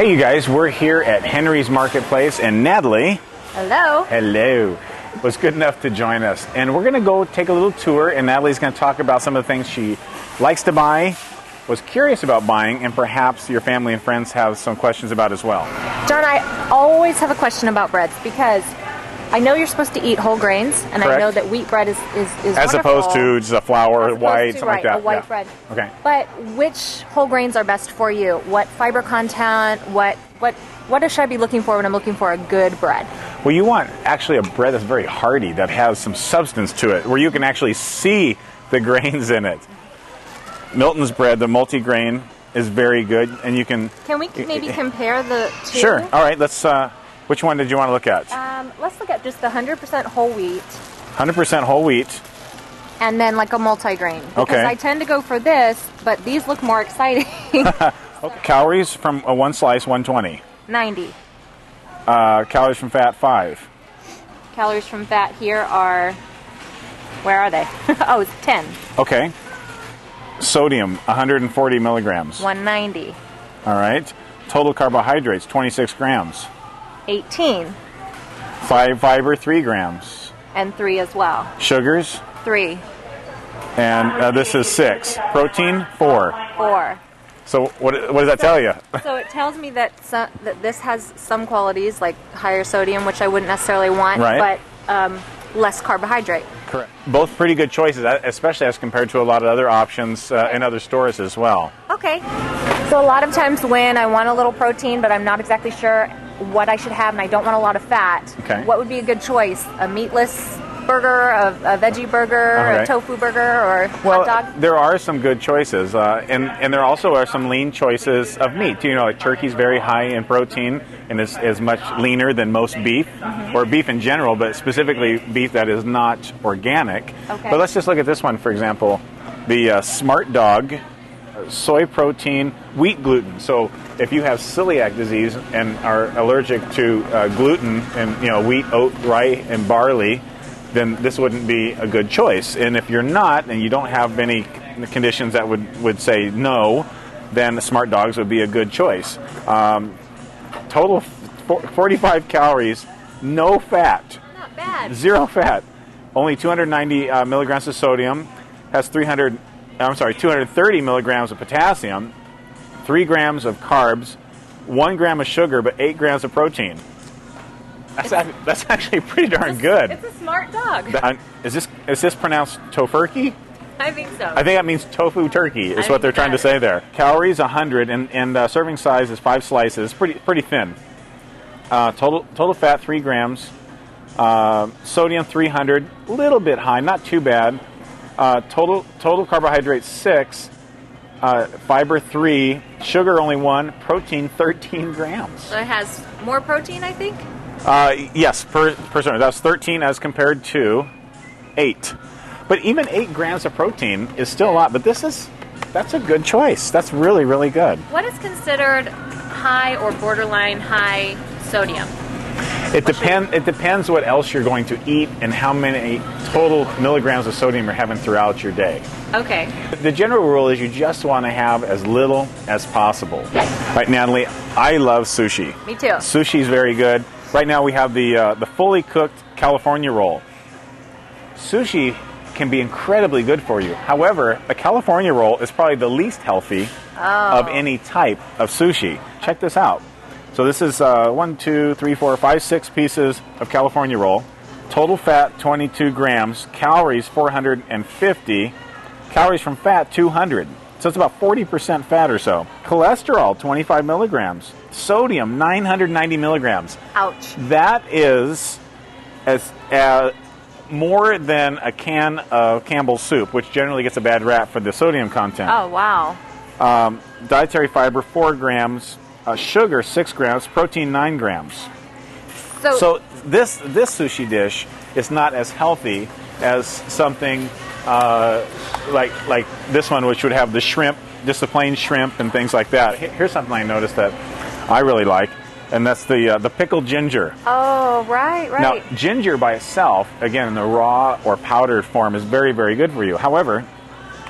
Hey you guys, we're here at Henry's Marketplace, and Natalie, Hello, was good enough to join us. And we're going to go take a little tour, and Natalie's going to talk about some of the things she likes to buy, was curious about buying, and perhaps your family and friends have some questions about as well. John. I always have a question about breads because I know you're supposed to eat whole grains, and Correct. I know that wheat bread is As wonderful. opposed to just a flour, white, something like that. A white Yeah. bread. Okay. But which whole grains are best for you? What fiber content? What should I be looking for when I'm looking for a good bread? Well, you want actually a bread that's very hearty, that has some substance to it, where you can actually see the grains in it. Milton's bread, the multi-grain, is very good, and you can... Can we maybe compare the two? Sure. All right, let's... which one did you want to look at? Let's look at just the 100% whole wheat. 100% whole wheat. And then like a multi-grain. Because Okay. I tend to go for this, but these look more exciting. Okay. Calories from one slice, 120. 90. Calories from fat, 5. Calories from fat here are, where are they? Oh, it's 10. Okay. Sodium, 140 milligrams. 190. All right. Total carbohydrates, 26 grams. 18. Fiber, 3 grams. And 3 as well. Sugars, 3. and this is 6. Protein, 4. 4. So what does that tell you? So it tells me that that this has some qualities like higher sodium, which I wouldn't necessarily want, Right. but less carbohydrate. Correct. Both pretty good choices, especially as compared to a lot of other options in other stores as well. Okay. So a lot of times when I want a little protein, but I'm not exactly sure what I should have and I don't want a lot of fat, Okay. what would be a good choice? A meatless burger, a veggie burger, Okay. a tofu burger, or Well, hot dog? there are some good choices, and there also are some lean choices of meat. You know, like turkey's very high in protein and is much leaner than most beef, or beef in general, but specifically beef that is not organic. Okay. But let's just look at this one, for example, the Smart Dog soy protein, wheat gluten. So if you have celiac disease and are allergic to gluten and wheat, oat, rye, and barley, then this wouldn't be a good choice. And if you're not, and you don't have any conditions that would say no, then the Smart Dogs would be a good choice. Total 45 calories, no fat, Not bad. 0 fat, only 290 milligrams of sodium, has 230 milligrams of potassium, 3 grams of carbs, 1 gram of sugar, but 8 grams of protein. That's actually pretty darn good. It's a smart dog. Is this pronounced tofurkey? I think so. I think that means tofu turkey, is I what think they're trying to that say there. Calories 100, and serving size is 5 slices. Pretty thin. Total fat 3 grams. Sodium 300, a little bit high, not too bad. Total carbohydrates 6. Fiber 3. Sugar only 1. Protein 13 grams. So it has more protein, I think? Yes, per serving. That's 13 as compared to 8. But even 8 grams of protein is still a lot. But that's a good choice. That's really, really good. What is considered high or borderline high sodium? It depends what else you're going to eat and how many total milligrams of sodium you're having throughout your day. Okay. The general rule is you just want to have as little as possible. Right, Natalie, I love sushi. Me too. Sushi's very good. Right now we have the fully cooked California roll. Sushi can be incredibly good for you. However, a California roll is probably the least healthy of any type of sushi. Check this out. So this is 1, 2, 3, 4, 5, 6 pieces of California roll. Total fat 22 grams. Calories 450. Calories from fat 200. So it's about 40% fat or so. Cholesterol 25 milligrams. Sodium 990 milligrams. Ouch. That is as more than a can of Campbell's soup, which generally gets a bad rap for the sodium content. Oh, wow. Dietary fiber 4 grams. Sugar 6 grams. Protein 9 grams. So this sushi dish is not as healthy as something like this one, which would have the shrimp, just the plain shrimp and things like that. Here's something I noticed that I really like, and that's the pickled ginger. Oh, right. Now, ginger by itself, again, in the raw or powdered form, is very, very good for you. However,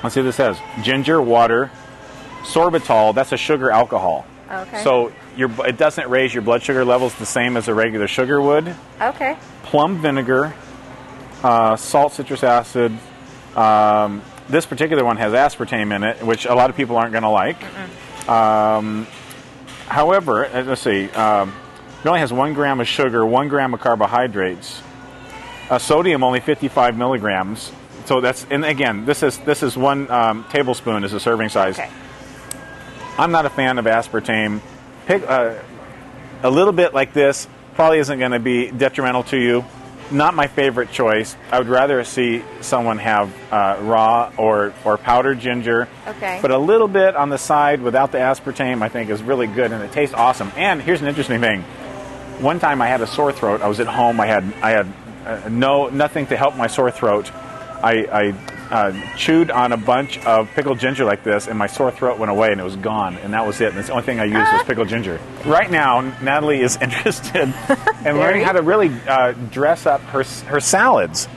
let's see what this says. Ginger, water, sorbitol, that's a sugar alcohol. Okay. So it doesn't raise your blood sugar levels the same as a regular sugar would. Okay. Plum vinegar, salt, citrus acid. This particular one has aspartame in it, which a lot of people aren't going to like. However, let's see, it only has 1 gram of sugar, 1 gram of carbohydrates. Sodium only 55 milligrams. So that's, and again, this is 1 tablespoon is a serving size. Okay. I'm not a fan of aspartame. A little bit like this probably isn't going to be detrimental to you. Not my favorite choice. I would rather see someone have raw or powdered ginger. Okay. But a little bit on the side without the aspartame, I think, is really good, and it tastes awesome. And here's an interesting thing. One time I had a sore throat. I was at home. I had nothing to help my sore throat. I chewed on a bunch of pickled ginger like this, and my sore throat went away, and it was gone, and that was it. And that's the only thing I used was pickled ginger. Right now, Natalie is interested in learning how to really dress up her salads.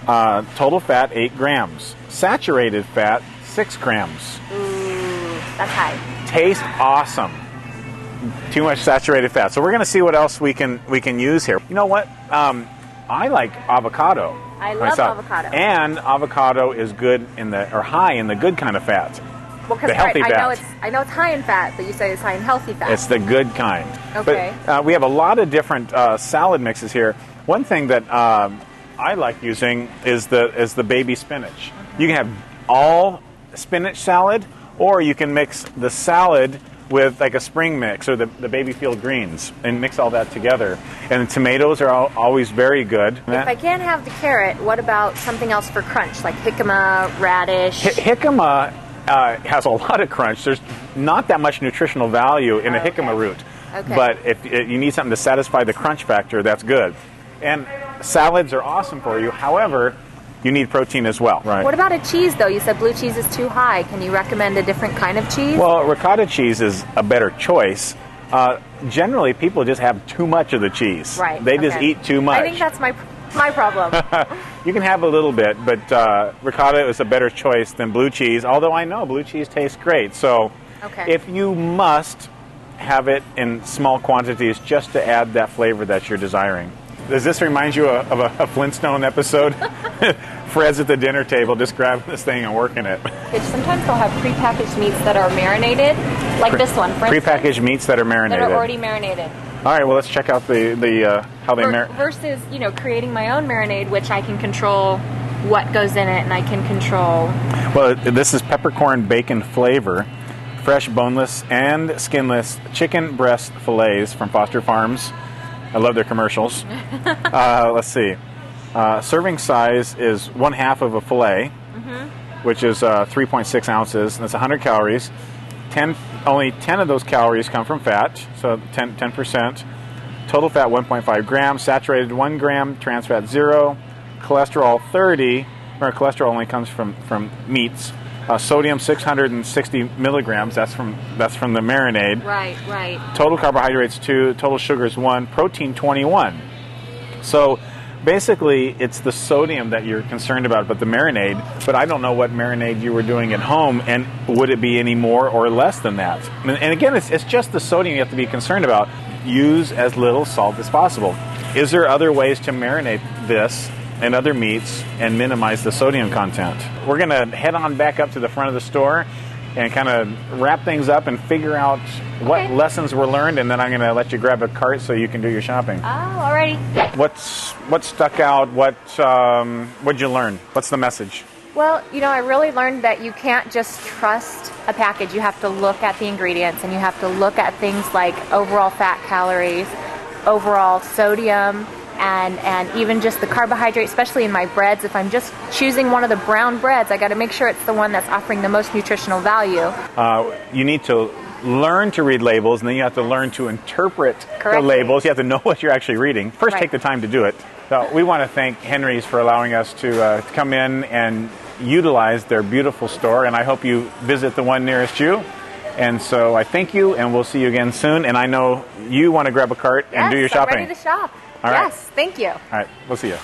Total fat, 8 grams. Saturated fat, 6 grams. Ooh, that's high. Tastes awesome. Too much saturated fat. So we're going to see what else we can use here. You know what? I like avocado. I love avocado. And avocado is good high in the good kind of fat. Well, because I know it's high in fat, but you say it's high in healthy fat. It's the good kind. Okay. But we have a lot of different salad mixes here. One thing that I like using is the baby spinach. You can have all spinach salad, or you can mix the salad with like a spring mix or the baby field greens and mix all that together. And the tomatoes are always very good. If I can't have the carrot, what about something else for crunch, like jicama, radish? Jicama has a lot of crunch. There's not that much nutritional value in a jicama root. Okay. But if you need something to satisfy the crunch factor, that's good. And salads are awesome for you. However, you need protein as well. Right. What about a cheese, though? You said blue cheese is too high. Can you recommend a different kind of cheese? Well, ricotta cheese is a better choice. Generally, people just have too much of the cheese. Right. They just eat too much. I think that's my problem. You can have a little bit, but ricotta is a better choice than blue cheese, although I know blue cheese tastes great. So if you must, have it in small quantities just to add that flavor that you're desiring. Does this remind you of a Flintstone episode? Fred's at the dinner table just grabbing this thing and working it. Sometimes they'll have prepackaged meats that are marinated, like this one, for instance. Prepackaged meats that are marinated. That are already marinated. All right, well, let's check out how they marinate. Versus, creating my own marinade, which I can control what goes in it, and I can control... Well, this is peppercorn bacon flavor. Fresh, boneless, and skinless chicken breast fillets from Foster Farms. I love their commercials. Let's see. Serving size is 1/2 of a fillet, which is 3.6 ounces. And it's 100 calories. Only 10 of those calories come from fat, so 10%. Total fat 1.5 grams. Saturated 1 gram. Trans fat 0. Cholesterol 30. Remember, cholesterol only comes from meats. Sodium 660 milligrams. That's from the marinade. Right. Total carbohydrates 2. Total sugars 1. Protein 21. So basically, it's the sodium that you're concerned about, but the marinade. But I don't know what marinade you were doing at home, and would it be any more or less than that? And again, it's just the sodium you have to be concerned about. Use as little salt as possible. Is there other ways to marinate this and other meats and minimize the sodium content? We're going to head on back up to the front of the store and kind of wrap things up and figure out what lessons were learned, and then I'm going to let you grab a cart so you can do your shopping. Oh, alrighty. What stuck out? What'd you learn? What's the message? Well, I really learned that you can't just trust a package. You have to look at the ingredients, and you have to look at things like overall fat calories, overall sodium, and even just the carbohydrate, especially in my breads. If I'm just choosing one of the brown breads, I got to make sure it's the one that's offering the most nutritional value. You need to learn to read labels, and then you have to learn to interpret the labels. You have to know what you're actually reading. First, take the time to do it. So we want to thank Henry's for allowing us to come in and utilize their beautiful store, and I hope you visit the one nearest you. And so I thank you, and we'll see you again soon. And I know you want to grab a cart and do your shopping. I'm ready to shop. All right. Yes, thank you. All right, we'll see you.